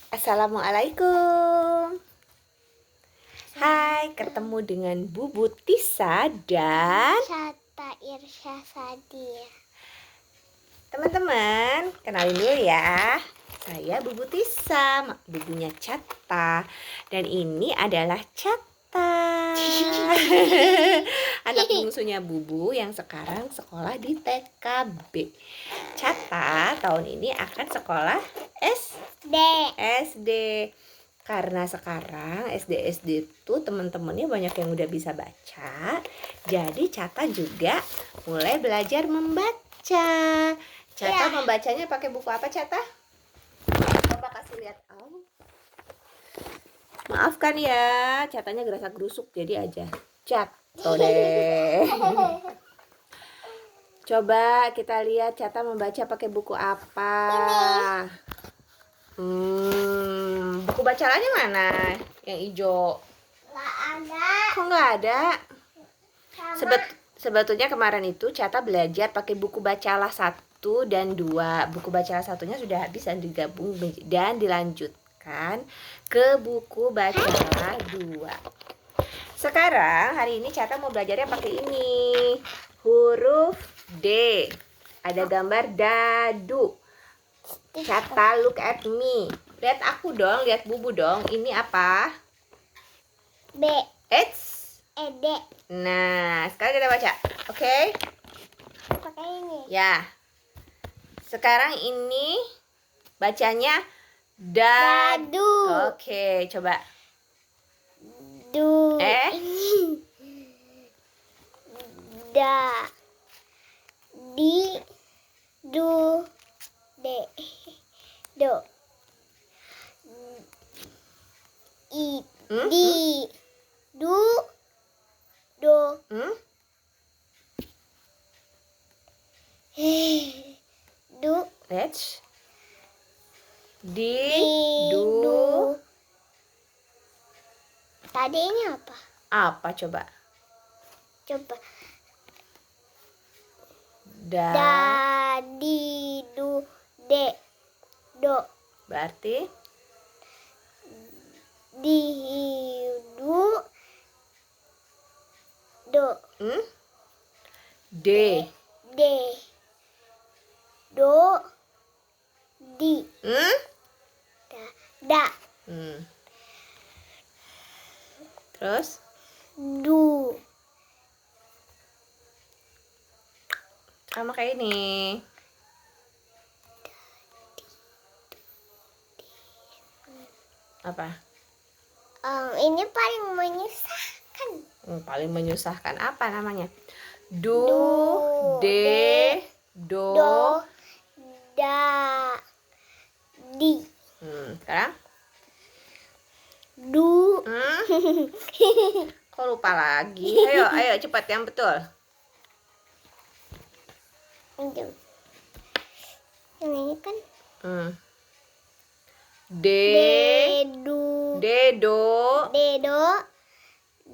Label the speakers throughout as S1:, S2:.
S1: Assalamualaikum. Hai, ketemu dengan Bubu Tisa dan
S2: Syata Irsya Sadia.
S1: teman-teman. Kenalin dulu ya. Saya Bubu Tisa, bubunya Cata. Dan ini adalah Cata. Anak bungsunya Bubu yang sekarang sekolah di TKB. Cata tahun ini akan sekolah SD. Karena sekarang SD itu teman-temannya banyak yang udah bisa baca. Jadi Cata juga mulai belajar membaca. Cata membacanya pakai buku apa, Cata? Coba kasih lihat. Oh. Maafkan ya, Catanya gerasa gerusuk jadi aja jatuh deh. Coba kita lihat Cata membaca pakai buku apa. Buku bacaannya mana? Yang hijau.
S2: Nggak ada.
S1: Kok nggak ada? Sebetulnya kemarin itu Cata belajar pakai buku bacalah 1 dan 2. Buku bacalah 1-nya sudah habis dan digabung dan dilanjutkan ke buku bacalah 2. Sekarang hari ini Cata mau belajarnya pakai ini. Huruf D. Ada gambar dadu. Cata, look at me. Lihat aku dong, lihat Bubu dong. Ini apa?
S2: B.
S1: It's.
S2: D.
S1: Nah, sekarang kita baca. Oke?
S2: Pakai ini.
S1: Ya. Sekarang ini bacanya dadu. Oke, coba.
S2: Du. Da. Di. Du. De. Do. I. Di. Du. Do. Du.
S1: Let's. Du.
S2: Tadi ini apa?
S1: Apa coba?
S2: Coba.
S1: Da.
S2: Di. Du. De. Do.
S1: Berarti
S2: Di. Du. Do.
S1: D.
S2: D. Do. Di. Da.
S1: Terus
S2: Du.
S1: sama kayak ini. Apa?
S2: Ini paling menyusahkan.
S1: Paling menyusahkan apa namanya? Du,
S2: Du,
S1: de, do,
S2: Do. Da. Di.
S1: Sekarang?
S2: Du.
S1: Kok lupa lagi? Ayo cepat yang betul.
S2: Yang ini kan
S1: Dedo,
S2: Dedo.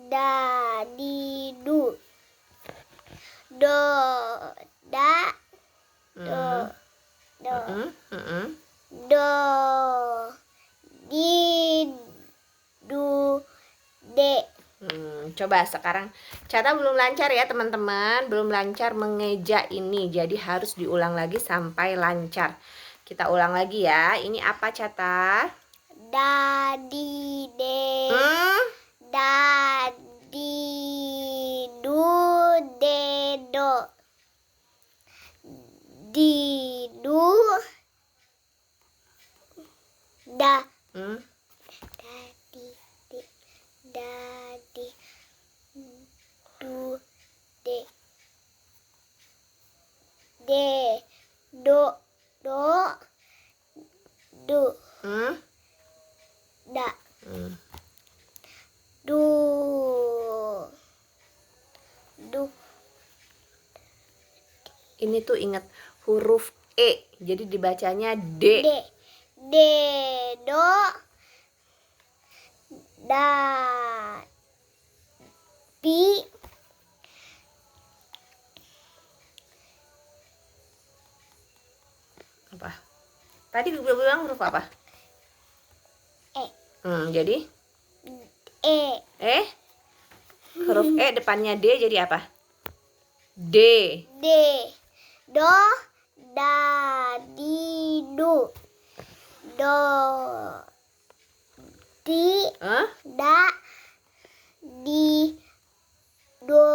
S2: Da. Di. Du. Do. Da. Do. Do. Do. Di. Du. De.
S1: Coba sekarang Cata belum lancar ya teman-teman, belum lancar mengeja ini, jadi harus diulang lagi sampai lancar. Kita ulang lagi ya. Ini apa Cata?
S2: Da. Di. De. Da. Di. Du. De. Do. Di. Du. Da. Di. Du. De. De. Do. Do. Du. Da. Du. Du.
S1: Ini tuh ingat huruf E, jadi dibacanya D.
S2: D. Do. Da. Di.
S1: Apa? Tadi gue bilang huruf apa? Jadi
S2: E.
S1: huruf E depannya D jadi apa? D.
S2: D. Do. Da. Di. Du. Do. Di.
S1: Hah?
S2: Da. Di. Do.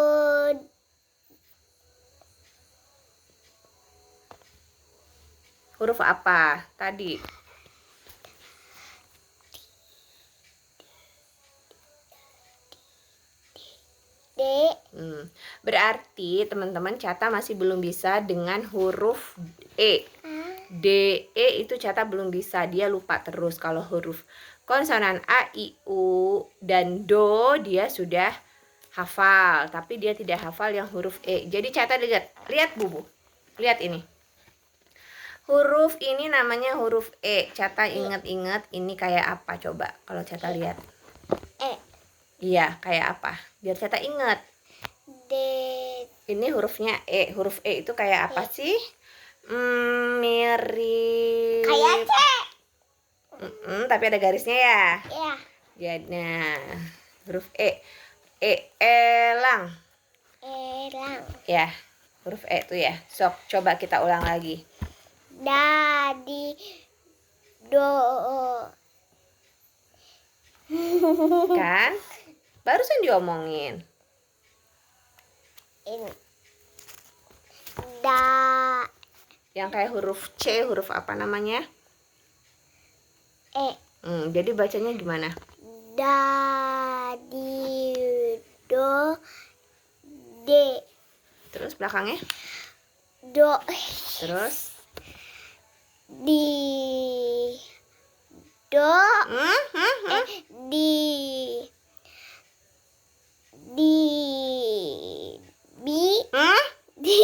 S1: Huruf apa tadi?
S2: D.
S1: Berarti teman-teman Cata masih belum bisa dengan huruf E. D, E itu Cata belum bisa, dia lupa terus. Kalau huruf konsonan A, I, U, dan Do dia sudah hafal, tapi dia tidak hafal yang huruf E. Jadi Cata lihat Bubu, lihat ini. Huruf ini namanya huruf E. Cata inget-inget ini kayak apa coba kalau Cata lihat.
S2: E.
S1: Iya, kayak apa? Biar Cata inget.
S2: D.
S1: Ini hurufnya E. Huruf E itu kayak apa sih? Mirip.
S2: Kayak C.
S1: Tapi ada garisnya ya.
S2: Ya.
S1: Ya, nah, huruf E. Elang.
S2: Elang.
S1: Ya, huruf E itu ya. Sok, coba kita ulang lagi.
S2: Da. Di. Do.
S1: Kan? Barusan diomongin.
S2: Ini. Da.
S1: Yang kayak huruf C, huruf apa namanya?
S2: E.
S1: Jadi bacanya gimana?
S2: Da. Di. Do. D.
S1: Terus belakangnya?
S2: Do.
S1: Terus?
S2: Di. Do. Di. Di. Bi. Di.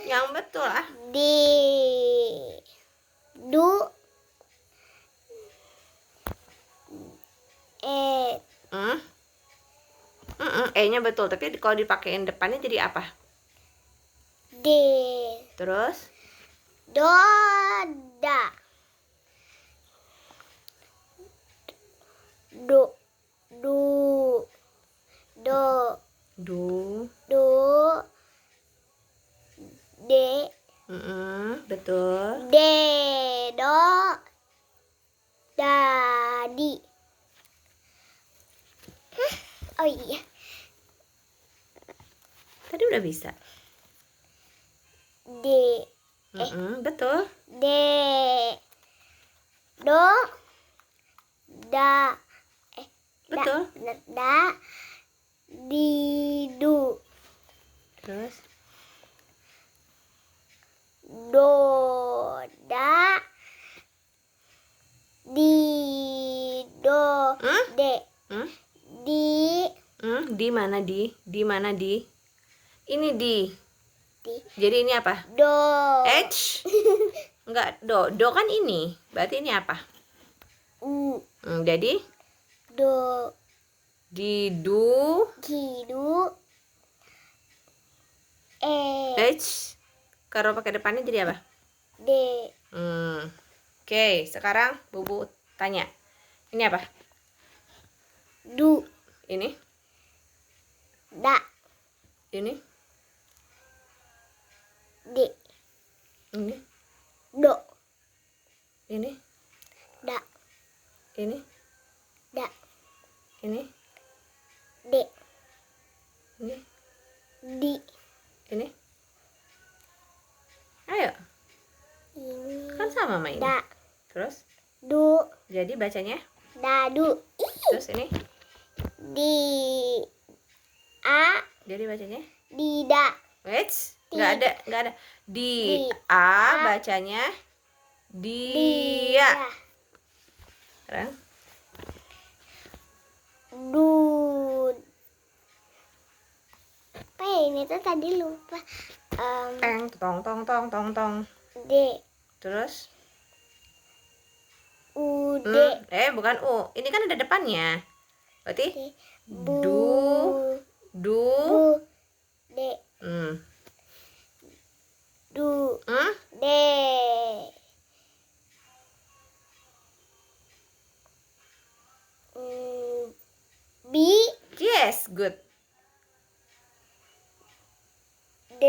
S1: Yang betul ah.
S2: Di. Du. E.
S1: E-nya betul, tapi kalau dipakein depannya jadi apa?
S2: D.
S1: Terus?
S2: Do. Da. Du. Du. Do.
S1: Du.
S2: Du. D.
S1: Betul.
S2: D. Do. Da. Di. Oh iya.
S1: Tadi udah bisa.
S2: D.
S1: Betul.
S2: D. Do. Da.
S1: Betul.
S2: Da. Di. Du.
S1: Terus?
S2: Do. Da. Di. Do. D. Di.
S1: Di mana di? Di mana di? Ini di.
S2: Di.
S1: Jadi ini apa?
S2: Do.
S1: H? Enggak, do. Do kan ini. Berarti ini apa?
S2: U.
S1: Jadi
S2: Do.
S1: di du.
S2: Ki. Du. E.
S1: H. Kalau pakai depannya jadi apa?
S2: D.
S1: Oke, sekarang Bubu tanya. Ini apa?
S2: Du.
S1: Ini?
S2: Da.
S1: Ini?
S2: D.
S1: Ini?
S2: Do.
S1: Ini?
S2: Da.
S1: Ini?
S2: Da.
S1: Ini?
S2: D.
S1: Ini?
S2: Di.
S1: Ini? Ayo,
S2: Ini.
S1: kan sama sama ini.
S2: Da.
S1: Terus?
S2: Du.
S1: Jadi bacanya?
S2: Dadu.
S1: Terus ini?
S2: Di. A.
S1: Jadi bacanya?
S2: Dida.
S1: Wait, nggak ada. Di
S2: Di.
S1: A bacanya dia. Sekarang?
S2: Du. Apa ya ini tuh tadi lupa.
S1: Teng, tong, tong, tong, tong, tong.
S2: D.
S1: Terus?
S2: U. D.
S1: Bukan U. Ini kan ada depannya. Berarti?
S2: Bu.
S1: Du.
S2: Bu. D. Du. D. D.
S1: Good.
S2: D,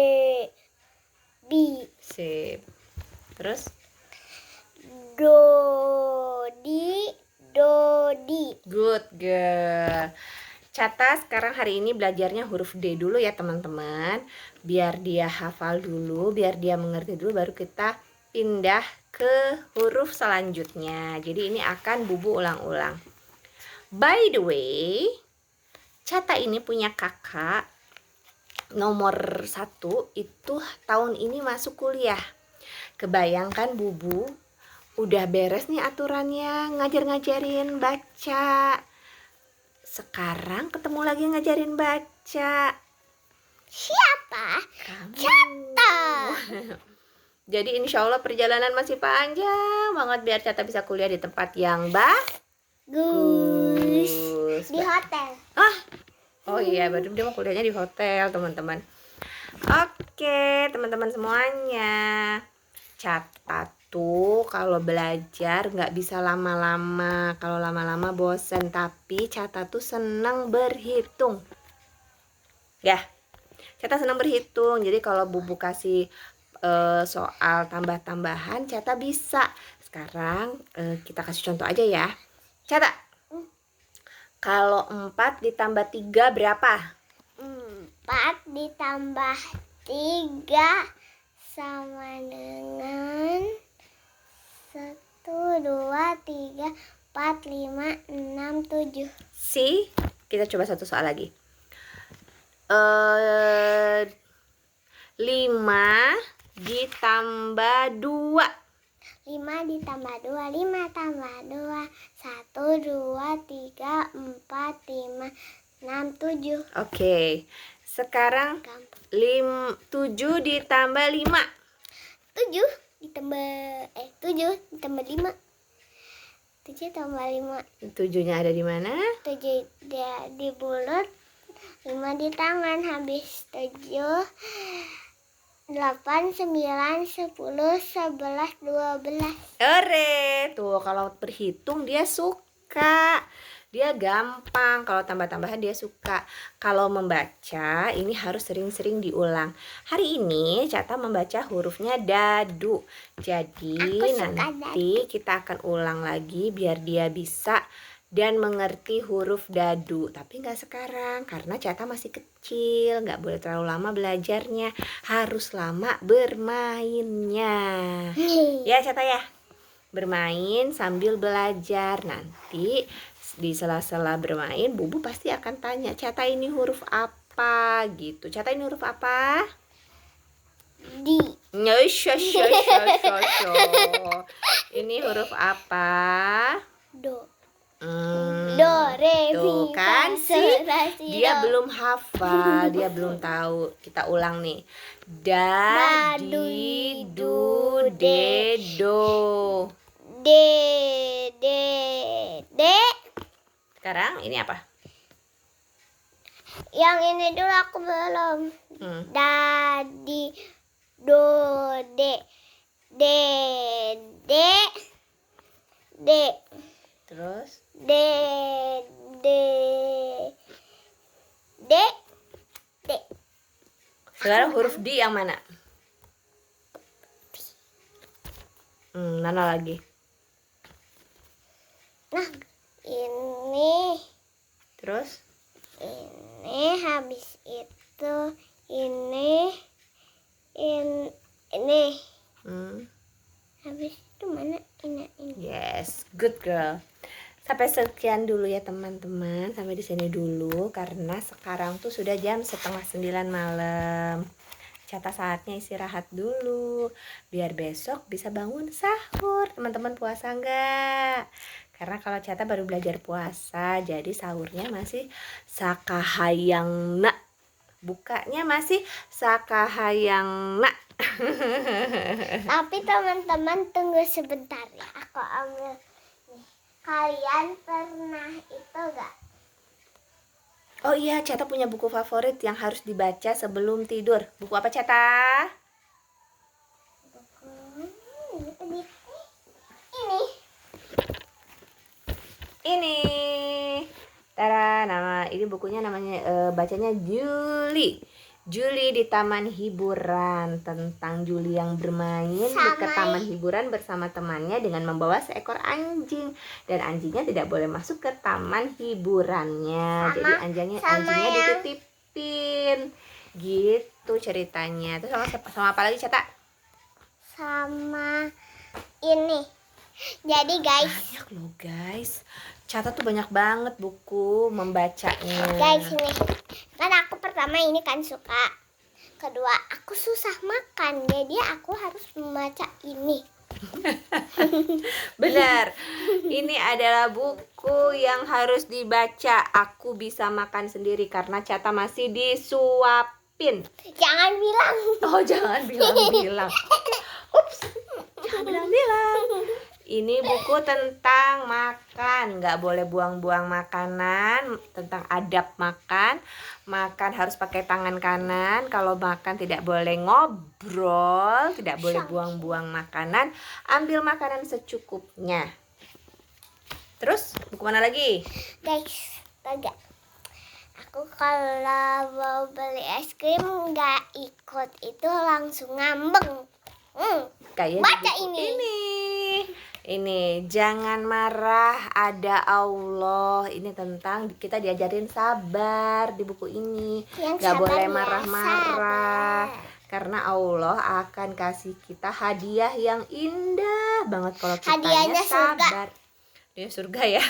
S2: B,
S1: Sip. Terus?
S2: Dodi, Dodi.
S1: Good girl. Cata sekarang hari ini belajarnya huruf D dulu ya teman-teman. Biar dia hafal dulu, biar dia mengerti dulu, baru kita pindah ke huruf selanjutnya. Jadi ini akan Bubu ulang-ulang. By the way, Cata ini punya kakak nomor 1 itu tahun ini masuk kuliah. Kebayangkan Bubu udah beres nih aturannya, ngajarin baca. Sekarang ketemu lagi ngajarin baca.
S2: Siapa?
S1: Kamu.
S2: Cata.
S1: Jadi insya Allah perjalanan masih panjang banget biar Cata bisa kuliah di tempat yang bagus.
S2: Di hotel.
S1: Oh iya, berarti dia mau kuliahnya di hotel, teman-teman. Oke, teman-teman semuanya. Cata tuh kalau belajar nggak bisa lama-lama. Kalau lama-lama bosen. Tapi Cata tuh senang berhitung. Ya, Cata senang berhitung. Jadi kalau Bubu kasih soal tambah-tambahan, Cata bisa. Sekarang kita kasih contoh aja ya. Cata, kalau 4 ditambah 3 berapa?
S2: 4 ditambah 3 sama dengan 1, 2, 3, 4, 5, 6, 7.
S1: Kita coba satu soal lagi. 5 ditambah 2.
S2: 5 ditambah 2, 5 tambah 2, 1, 2, 3, 4, 5, 6, 7.
S1: Oke. Sekarang
S2: Gampang.
S1: 7 ditambah 5.
S2: 7 ditambah 5. 7 tambah 5.
S1: 7-nya ada di mana?
S2: 7 dia di mulut, 5 di tangan. Habis 7, 8, 9, 10, 11, 12.
S1: Ore, tuh kalau berhitung dia suka. Dia gampang, kalau tambah-tambahan dia suka. Kalau membaca ini harus sering-sering diulang. Hari ini Cata membaca hurufnya dadu. Jadi
S2: Aku suka
S1: nanti kita akan ulang lagi biar dia bisa dan mengerti huruf dadu. Tapi nggak sekarang karena Cata masih kecil, nggak boleh terlalu lama belajarnya, harus lama bermainnya. Ya Cata ya, bermain sambil belajar. Nanti di sela-sela bermain Bubu pasti akan tanya, Cata ini huruf apa gitu. Cata ini huruf apa?
S2: Di.
S1: Ini huruf apa?
S2: Do.
S1: Hmm,
S2: Do, re,
S1: tuh
S2: mi,
S1: kan
S2: fa,
S1: sih,
S2: sol, la, si,
S1: dia
S2: do.
S1: belum hafal, dia belum tahu. Kita ulang nih. Da, di, du, de, do.
S2: De, de.
S1: Sekarang ini apa?
S2: Yang ini dulu aku belum. Da, di, do, de. De, de.
S1: Terus?
S2: De.
S1: Sekarang huruf D yang mana? Mana lagi?
S2: Nah, ini.
S1: Terus?
S2: Ini habis itu ini. Habis itu mana ini.
S1: Yes, good girl. Sampai sekian dulu ya teman-teman. Sampai di sini dulu karena sekarang tuh sudah jam 8:30 malam. Cata saatnya istirahat dulu biar besok bisa bangun sahur. Teman-teman puasa enggak? Karena kalau Cata baru belajar puasa, jadi sahurnya masih sakahayangna. Bukanya masih sakahayangna.
S2: Tapi teman-teman tunggu sebentar ya. Aku ambil nih. Kalian pernah itu gak?
S1: Oh iya, Cata punya buku favorit yang harus dibaca sebelum tidur. Buku apa Cata?
S2: Ini.
S1: Ini. Tara, nama Ini bukunya namanya bacanya Julie. Julie di Taman Hiburan, tentang Julie yang bermain ke taman hiburan bersama temannya dengan membawa seekor anjing, dan anjingnya tidak boleh masuk ke taman hiburannya. Jadi anjingnya dititipin. Gitu ceritanya. Terus sama apa lagi, Cata?
S2: Sama ini. Jadi guys,
S1: banyak loh guys. Cata tuh banyak banget buku membacanya.
S2: Guys, ini kan aku pertama ini kan suka. Kedua, aku susah makan, jadi aku harus membaca ini.
S1: Benar. Ini adalah buku yang harus dibaca. Aku bisa makan sendiri karena Cata masih disuapin.
S2: Jangan bilang.
S1: Oh, jangan bilang-bilang. Ups, jangan bilang-bilang. Ini buku tentang makan, nggak boleh buang-buang makanan, tentang adab makan. Makan harus pakai tangan kanan, kalau makan tidak boleh ngobrol, tidak boleh buang-buang makanan, ambil makanan secukupnya. Terus, buku mana lagi?
S2: Guys, tega. Aku kalau mau beli es krim nggak ikut, itu langsung ngambek.
S1: Kayak
S2: baca
S1: di buku
S2: ini.
S1: Ini jangan marah, ada Allah. Ini tentang kita diajarin sabar di buku ini. Gak boleh marah-marah, karena Allah akan kasih kita hadiah yang indah banget kalau kitanya sabar. Surga ya.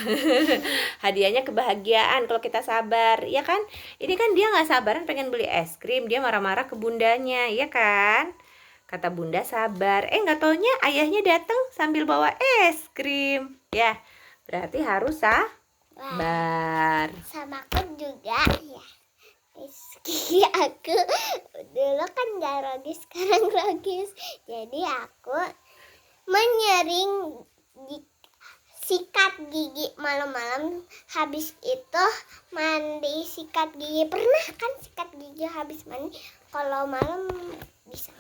S1: Hadiahnya kebahagiaan kalau kita sabar, ya kan? Ini kan dia nggak sabaran pengen beli es krim, dia marah-marah ke bundanya, ya kan? Kata bunda sabar, nggak taunya ayahnya datang sambil bawa es krim. Ya, berarti harus sabar.
S2: Sama aku juga ya. Meski aku dulu kan gak logis, sekarang logis. Jadi aku menyering sikat gigi malam-malam. Habis itu mandi sikat gigi. Pernah kan sikat gigi habis mandi? Kalau malam bisa.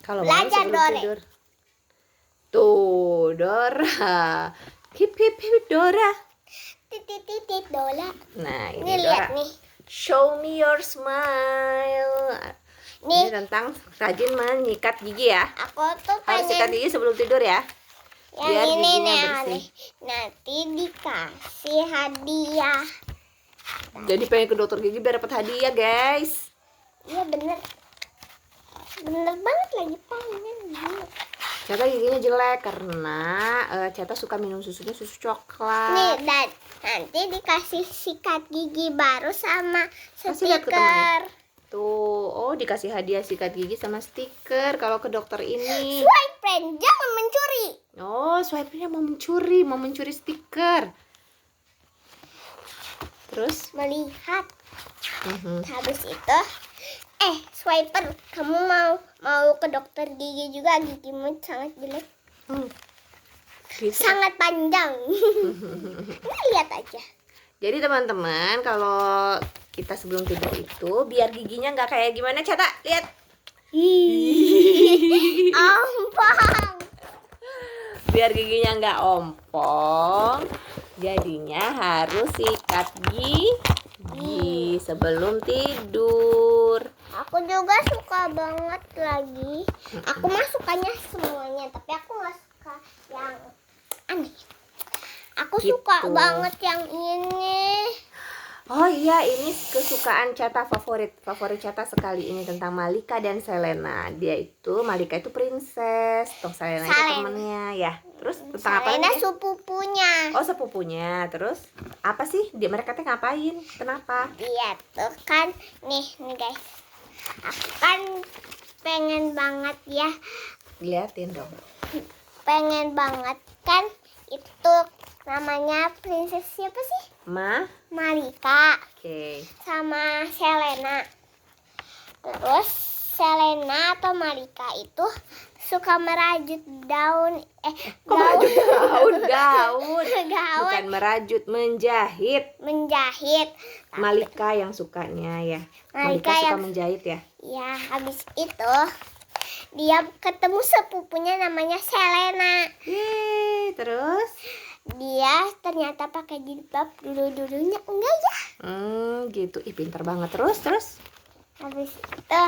S1: Kalau malam sebelum tidur. Tuh, Dora. Hip hip hip Dora.
S2: Titit Dora.
S1: Nah, ini Dora.
S2: Lihat nih.
S1: Show me your smile. Ini tentang rajin menyikat gigi ya.
S2: Aku tuh pengen
S1: harus sikat gigi sebelum tidur ya.
S2: Yang
S1: biar
S2: ini
S1: giginya
S2: nih
S1: bersih.
S2: Nanti dikasih hadiah.
S1: Jadi pengen ke dokter gigi biar dapat hadiah, guys.
S2: Iya bener banget lagi pengen.
S1: Cata giginya jelek karena Cata suka minum susunya susu coklat.
S2: Nih, dan nanti dikasih sikat gigi baru sama
S1: Kasih lihat ke
S2: stiker.
S1: temennya. Tuh, oh dikasih hadiah sikat gigi sama stiker kalau ke dokter ini.
S2: Swipe friend, jangan mencuri.
S1: Oh, swipe-nya mau mencuri stiker. Terus
S2: Melihat. Habis itu, swiper, kamu mau ke dokter gigi juga, gigimu sangat jelek.
S1: Gitu.
S2: Sangat panjang. Ini lihat aja.
S1: Jadi teman-teman, kalau kita sebelum tidur itu biar giginya nggak kayak gimana, Cata? Lihat.
S2: Ompong.
S1: Biar giginya nggak ompong, jadinya harus sikat gigi sebelum tidur.
S2: Aku juga suka banget lagi. Aku mah sukanya semuanya, tapi aku nggak suka yang aneh. Aku
S1: Gitu.
S2: suka banget yang ini.
S1: Oh iya, ini kesukaan Cata, favorit Cata sekali, ini tentang Malika dan Selena. Malika itu princess, Selena itu temennya ya. Terus tentang apa
S2: Selena
S1: lagi?
S2: sepupunya.
S1: Oh, sepupunya. Terus apa sih? Mereka tuh ngapain? Kenapa?
S2: Dia tuh kan nih guys. Aku kan pengen banget ya.
S1: Liatin dong.
S2: Pengen banget kan itu namanya princess siapa sih? Malika.
S1: Oke.
S2: Sama Selena. Terus Selena atau Malika itu suka merajut daun.
S1: Daun. Bukan merajut, menjahit. Malika yang sukanya ya. Malika suka
S2: yang
S1: menjahit ya.
S2: Ya, habis itu dia ketemu sepupunya namanya Selena.
S1: Yeay, terus
S2: dia ternyata pakai jilbab dulu-dulunya enggak ya.
S1: Gitu. Ih, pintar banget. Terus.
S2: Habis itu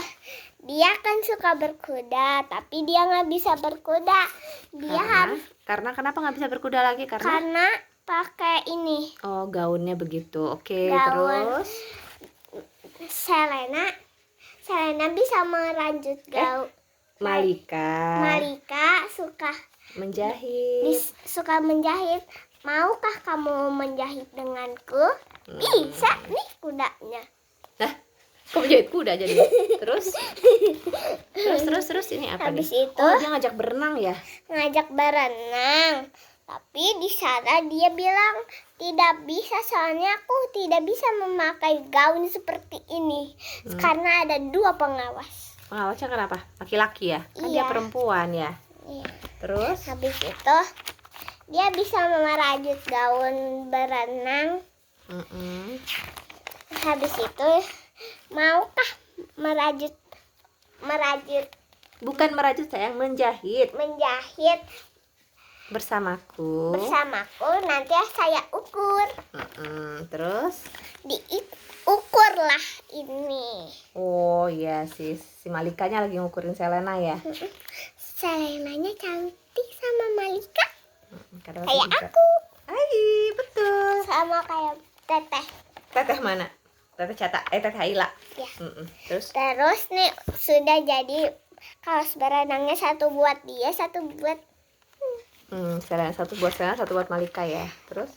S2: dia kan suka berkuda, tapi dia nggak bisa berkuda. Dia harus
S1: Karena kenapa nggak bisa berkuda lagi?
S2: karena pakai ini.
S1: Oh, gaunnya begitu. Oke,
S2: Gaun.
S1: terus
S2: Selena bisa merajut gaun. Malika suka
S1: menjahit.
S2: suka menjahit. Maukah kamu menjahit denganku? Bisa nih kudanya.
S1: Nah, kok menjahit kuda jadi? Terus ini apa
S2: Habis
S1: nih?
S2: itu
S1: Oh, dia ngajak berenang ya?
S2: ngajak berenang. Tapi di sana dia bilang tidak bisa, soalnya aku tidak bisa memakai gaun seperti ini karena ada 2 pengawas.
S1: Pengawasnya kenapa? Laki-laki ya? Kan dia
S2: Iya.
S1: perempuan ya.
S2: Iya.
S1: Terus?
S2: Habis itu dia bisa merajut gaun berenang. Habis itu maukah merajut
S1: Bukan merajut sayang, menjahit
S2: menjahit
S1: bersamaku.
S2: Nanti saya ukur.
S1: Terus?
S2: Diukurlah ini.
S1: Oh iya, si Malikanya lagi ngukurin Selena ya.
S2: Selenanya cantik sama Malika.
S1: Kayak
S2: Kayak aku.
S1: Hai, betul.
S2: Sama kayak Teteh.
S1: Teteh mana? Teteh Cata, Teteh Haila.
S2: Ya.
S1: Terus?
S2: Terus nih sudah jadi kaos berenangnya, 1 buat dia, 1 buat
S1: Selena, 1 buat Selena, 1 buat Malika ya. Terus?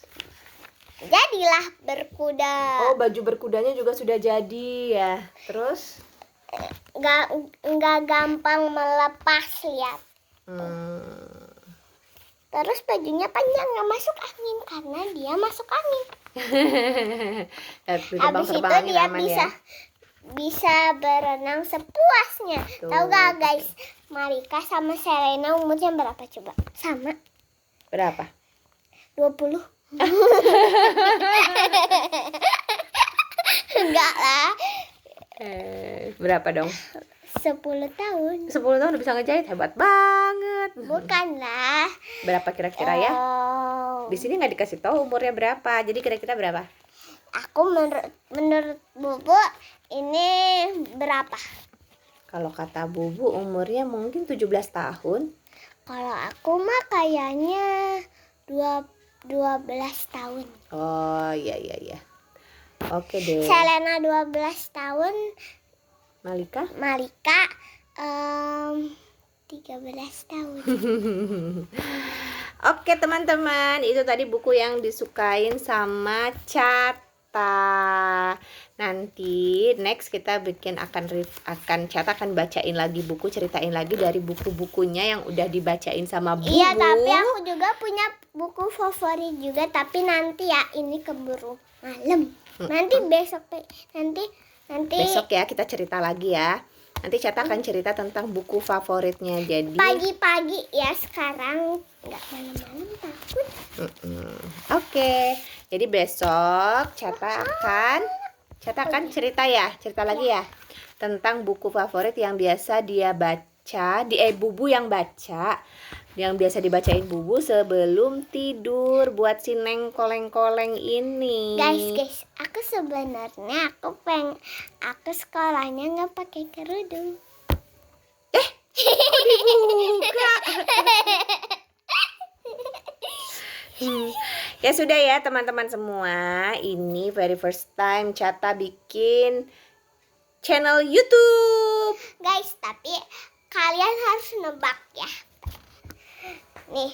S2: jadilah berkuda.
S1: Oh, baju berkudanya juga sudah jadi ya. Terus?
S2: Nggak gampang melepas, lihat. Terus bajunya panjang, nggak masuk angin karena dia masuk angin. Habis itu dia bisa berenang sepuasnya. Tahu gak guys, Malika sama Selena umurnya berapa coba? Sama.
S1: Berapa?
S2: 20. Enggak lah.
S1: Berapa dong?
S2: 10 tahun.
S1: 10 tahun udah bisa ngejahit, hebat banget.
S2: Bukanlah.
S1: Berapa kira-kira ya? Di sini nggak dikasih tahu umurnya berapa. Jadi kira-kira berapa?
S2: Aku menurut Bubu ini berapa?
S1: Kalau kata Bubu umurnya mungkin 17 tahun.
S2: Kalau aku mah kayaknya 12 tahun.
S1: Oh iya. Oke deh.
S2: Selena 12 tahun.
S1: Malika
S2: 13 tahun.
S1: Oke teman-teman, itu tadi buku yang disukain sama Cata. Nanti next kita akan Cata akan bacain lagi buku, ceritain lagi dari buku-bukunya yang udah dibacain sama Bubu.
S2: Iya, tapi aku juga punya buku favorit juga, tapi nanti ya ini keburu malam. Nanti besok
S1: ya kita cerita lagi ya. Nanti Cata akan cerita tentang buku favoritnya. Jadi
S2: pagi-pagi ya, sekarang nggak malam-malam takut.
S1: Oke. Jadi besok Cata akan cerita lagi ya tentang buku favorit yang biasa dia baca, Bubu yang baca, yang biasa dibacain Bubu sebelum tidur buat si Neng koleng-koleng ini.
S2: Guys, aku sebenarnya aku sekolahnya nggak pakai kerudung.
S1: Dibuka. Ya sudah ya teman-teman semua, ini very first time Cata bikin channel YouTube.
S2: Guys, tapi kalian harus nebak ya. Nih,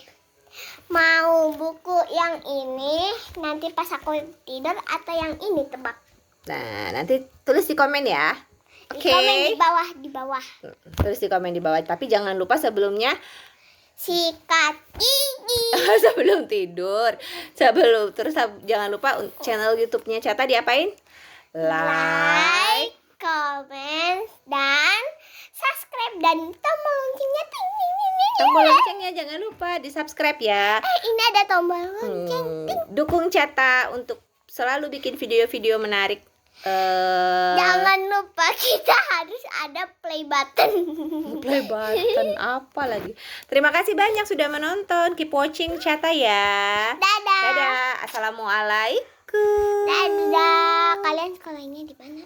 S2: mau buku yang ini nanti pas aku tidur atau yang ini, tebak.
S1: Nah, nanti tulis di komen ya. Oke.
S2: Komen di bawah.
S1: Tulis di komen di bawah. Tapi jangan lupa sebelumnya
S2: sikat gigi.
S1: Sebelum tidur. Terus jangan lupa channel YouTube-nya Cata diapain? Like,
S2: comment, dan subscribe, dan tombol loncengnya.
S1: Tombol loncengnya jangan lupa di-subscribe ya.
S2: Ini ada tombol lonceng.
S1: Dukung Cata untuk selalu bikin video-video menarik
S2: Jangan lupa kita harus ada play button.
S1: Play button apa lagi? Terima kasih banyak sudah menonton. Keep watching Chata ya.
S2: Dadah.
S1: Dadah. Assalamualaikum.
S2: Dadah. Kalian sekolahnya di mana?